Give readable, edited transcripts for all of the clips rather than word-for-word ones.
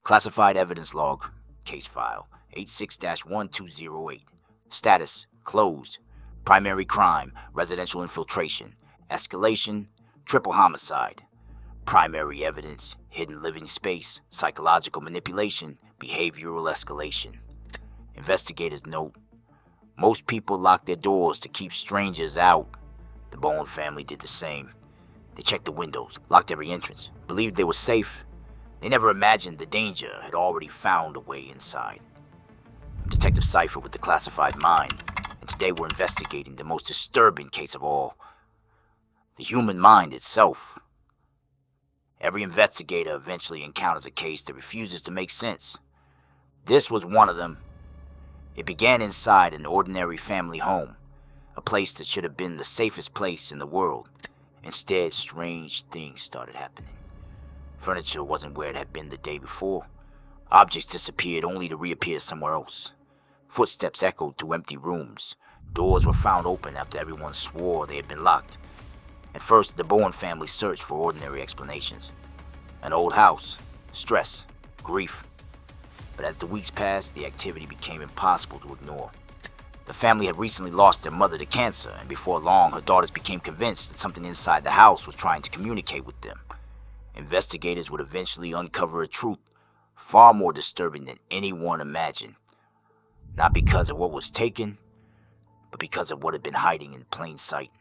Classified evidence log, case file 86-1208. Status, closed. Primary crime, residential infiltration. Escalation, triple homicide. Primary evidence, hidden living space, psychological manipulation, behavioral escalation. Investigators note, most people lock their doors to keep strangers out. The Bowen family did the same. They checked the windows, locked every entrance, believed they were safe. They never imagined the danger had already found a way inside. I'm Detective Cipher with the Classified Mind, and today we're investigating the most disturbing case of all, the human mind itself. Every investigator eventually encounters a case that refuses to make sense. This was one of them. It began inside an ordinary family home, a place that should have been the safest place in the world. Instead, strange things started happening. Furniture wasn't where it had been the day before. Objects disappeared only to reappear somewhere else. Footsteps echoed through empty rooms. Doors were found open after everyone swore they had been locked. At first, the Bowen family searched for ordinary explanations. An old house, stress, grief. But as the weeks passed, the activity became impossible to ignore. The family had recently lost their mother to cancer, and before long, her daughters became convinced that something inside the house was trying to communicate with them. Investigators would eventually uncover a truth far more disturbing than anyone imagined. Not because of what was taken, but because of what had been hiding in plain sight.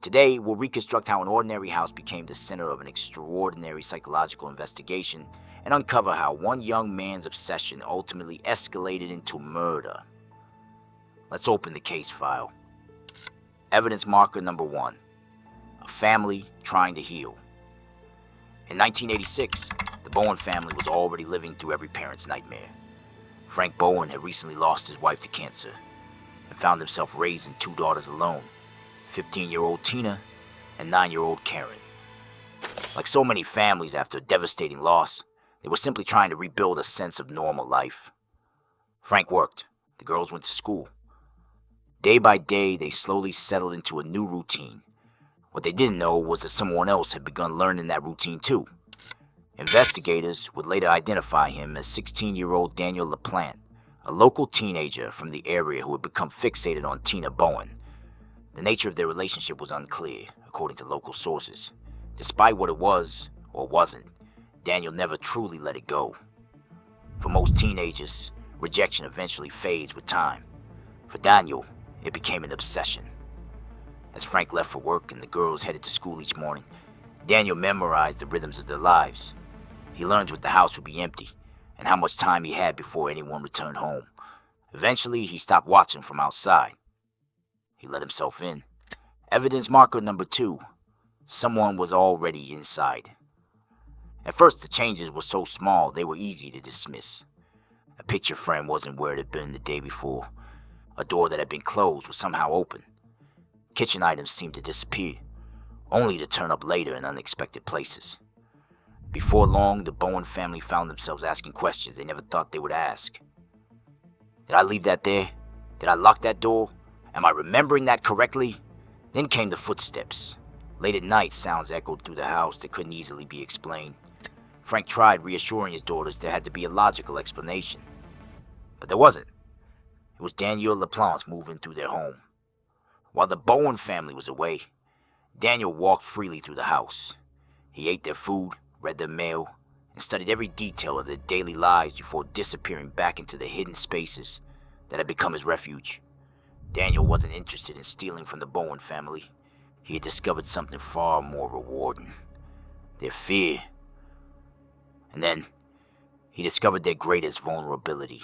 Today, we'll reconstruct how an ordinary house became the center of an extraordinary psychological investigation and uncover how one young man's obsession ultimately escalated into murder. Let's open the case file. Evidence marker number 1. A family trying to heal. In 1986, the Bowen family was already living through every parent's nightmare. Frank Bowen had recently lost his wife to cancer and found himself raising 2 daughters alone, 15-year-old Tina and 9-year-old Karen. Like so many families after a devastating loss, they were simply trying to rebuild a sense of normal life. Frank worked. The girls went to school. Day by day, they slowly settled into a new routine. What they didn't know was that someone else had begun learning that routine too. Investigators would later identify him as 16-year-old Daniel LaPlante, a local teenager from the area who had become fixated on Tina Bowen. The nature of their relationship was unclear, according to local sources. Despite what it was, or wasn't, Daniel never truly let it go. For most teenagers, rejection eventually fades with time. For Daniel, it became an obsession. As Frank left for work and the girls headed to school each morning, Daniel memorized the rhythms of their lives. He learned what the house would be empty and how much time he had before anyone returned home. Eventually, he stopped watching from outside. He let himself in. Evidence marker number 2. Someone was already inside. At first, the changes were so small they were easy to dismiss. A picture frame wasn't where it had been the day before. A door that had been closed was somehow open. Kitchen items seemed to disappear, only to turn up later in unexpected places. Before long, the Bowen family found themselves asking questions they never thought they would ask. Did I leave that there? Did I lock that door? Am I remembering that correctly? Then came the footsteps. Late at night, sounds echoed through the house that couldn't easily be explained. Frank tried reassuring his daughters there had to be a logical explanation. But there wasn't. It was Daniel LaPlante moving through their home. While the Bowen family was away, Daniel walked freely through the house. He ate their food, read their mail, and studied every detail of their daily lives before disappearing back into the hidden spaces that had become his refuge. Daniel wasn't interested in stealing from the Bowen family. He had discovered something far more rewarding: their fear. And then, he discovered their greatest vulnerability.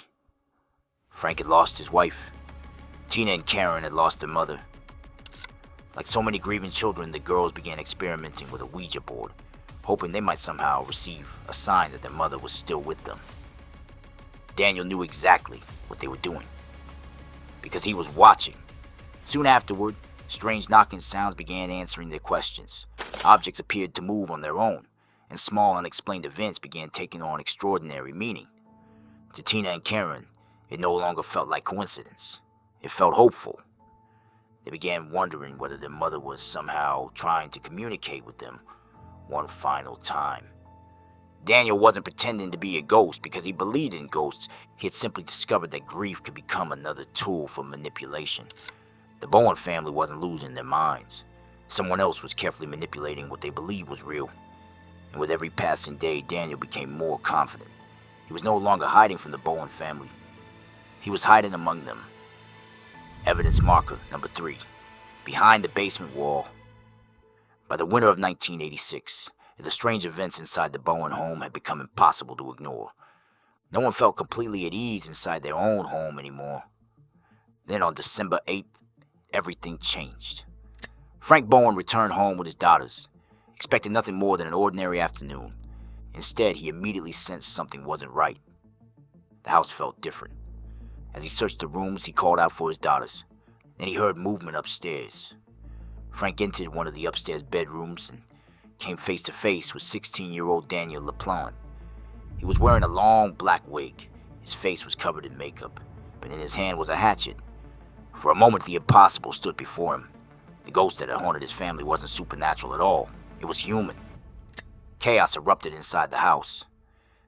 Frank had lost his wife. Tina and Karen had lost their mother. Like so many grieving children, the girls began experimenting with a Ouija board, hoping they might somehow receive a sign that their mother was still with them. Daniel knew exactly what they were doing, because he was watching. Soon afterward, strange knocking sounds began answering their questions. Objects appeared to move on their own, and small unexplained events began taking on extraordinary meaning. To Tina and Karen, it no longer felt like coincidence. It felt hopeful. They began wondering whether their mother was somehow trying to communicate with them one final time. Daniel wasn't pretending to be a ghost because he believed in ghosts. He had simply discovered that grief could become another tool for manipulation. The Bowen family wasn't losing their minds. Someone else was carefully manipulating what they believed was real. And with every passing day, Daniel became more confident. He was no longer hiding from the Bowen family. He was hiding among them. Evidence marker number 3. Behind the basement wall. By the winter of 1986, the strange events inside the Bowen home had become impossible to ignore. No one felt completely at ease inside their own home anymore. Then on December 8th, everything changed. Frank Bowen returned home with his daughters, expecting nothing more than an ordinary afternoon. Instead, he immediately sensed something wasn't right. The house felt different. As he searched the rooms, he called out for his daughters. Then he heard movement upstairs. Frank entered one of the upstairs bedrooms and came face to face with 16-year-old Daniel LaPlante. He was wearing a long black wig. His face was covered in makeup, but in his hand was a hatchet. For a moment, the impossible stood before him. The ghost that had haunted his family wasn't supernatural at all. It was human. Chaos erupted inside the house.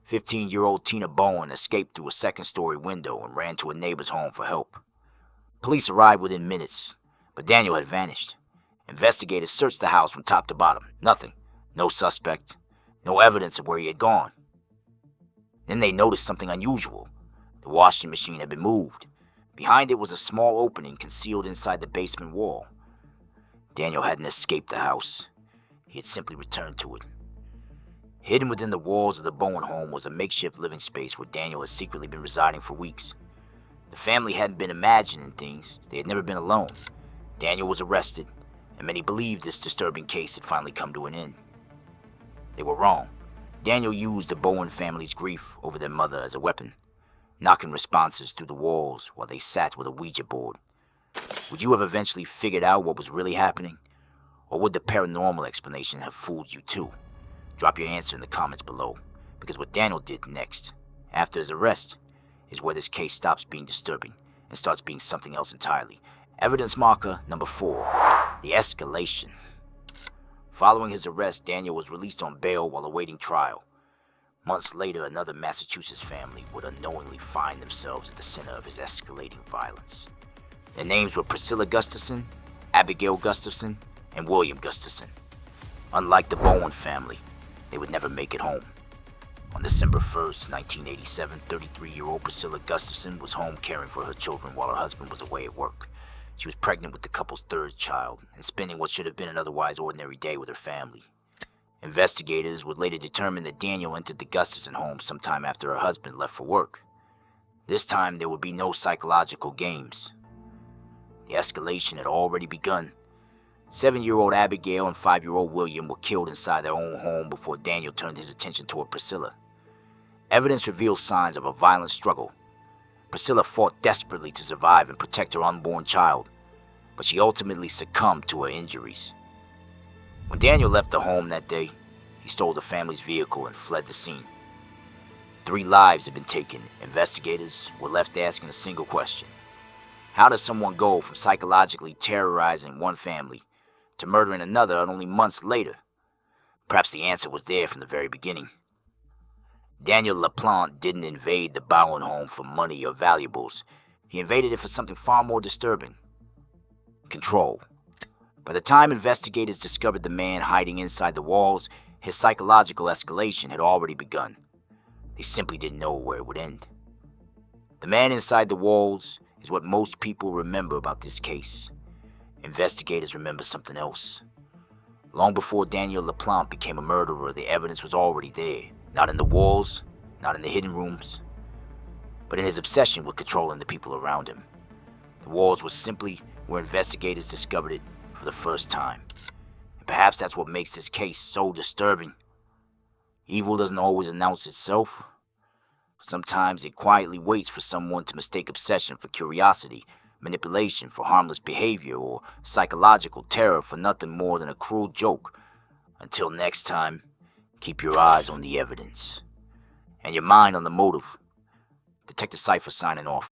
15-year-old Tina Bowen escaped through a second-story window and ran to a neighbor's home for help. Police arrived within minutes, but Daniel had vanished. Investigators searched the house from top to bottom. Nothing. No suspect. No evidence of where he had gone. Then they noticed something unusual. The washing machine had been moved. Behind it was a small opening concealed inside the basement wall. Daniel hadn't escaped the house. He had simply returned to it. Hidden within the walls of the Bowen home was a makeshift living space where Daniel had secretly been residing for weeks. The family hadn't been imagining things. They had never been alone. Daniel was arrested, and many believed this disturbing case had finally come to an end. They were wrong. Daniel used the Bowen family's grief over their mother as a weapon, knocking responses through the walls while they sat with a Ouija board. Would you have eventually figured out what was really happening? Or would the paranormal explanation have fooled you too? Drop your answer in the comments below, because what Daniel did next, after his arrest, is where this case stops being disturbing and starts being something else entirely. Evidence marker number 4, the escalation. Following his arrest, Daniel was released on bail while awaiting trial. Months later, another Massachusetts family would unknowingly find themselves at the center of his escalating violence. Their names were Priscilla Gustafson, Abigail Gustafson, and William Gustafson. Unlike the Bowen family, they would never make it home. On December 1st, 1987, 33-year-old Priscilla Gustafson was home caring for her children while her husband was away at work. She was pregnant with the couple's 3rd child and spending what should have been an otherwise ordinary day with her family. Investigators would later determine that Daniel entered the Gustafson home sometime after her husband left for work. This time, there would be no psychological games. The escalation had already begun. 7-year-old Abigail and 5-year-old William were killed inside their own home before Daniel turned his attention toward Priscilla. Evidence revealed signs of a violent struggle. Priscilla fought desperately to survive and protect her unborn child, but she ultimately succumbed to her injuries. When Daniel left the home that day, he stole the family's vehicle and fled the scene. 3 lives had been taken. Investigators were left asking a single question. How does someone go from psychologically terrorizing one family to murdering another only months later? Perhaps the answer was there from the very beginning. Daniel LaPlante didn't invade the Bowen home for money or valuables. He invaded it for something far more disturbing. Control. By the time investigators discovered the man hiding inside the walls, his psychological escalation had already begun. They simply didn't know where it would end. The man inside the walls is what most people remember about this case. Investigators remember something else. Long before Daniel LaPlante became a murderer, the evidence was already there. Not in the walls, not in the hidden rooms, but in his obsession with controlling the people around him. The walls were simply where investigators discovered it for the first time. And perhaps that's what makes this case so disturbing. Evil doesn't always announce itself. Sometimes it quietly waits for someone to mistake obsession for curiosity, manipulation for harmless behavior, or psychological terror for nothing more than a cruel joke. Until next time, keep your eyes on the evidence and your mind on the motive. Detective Cipher signing off.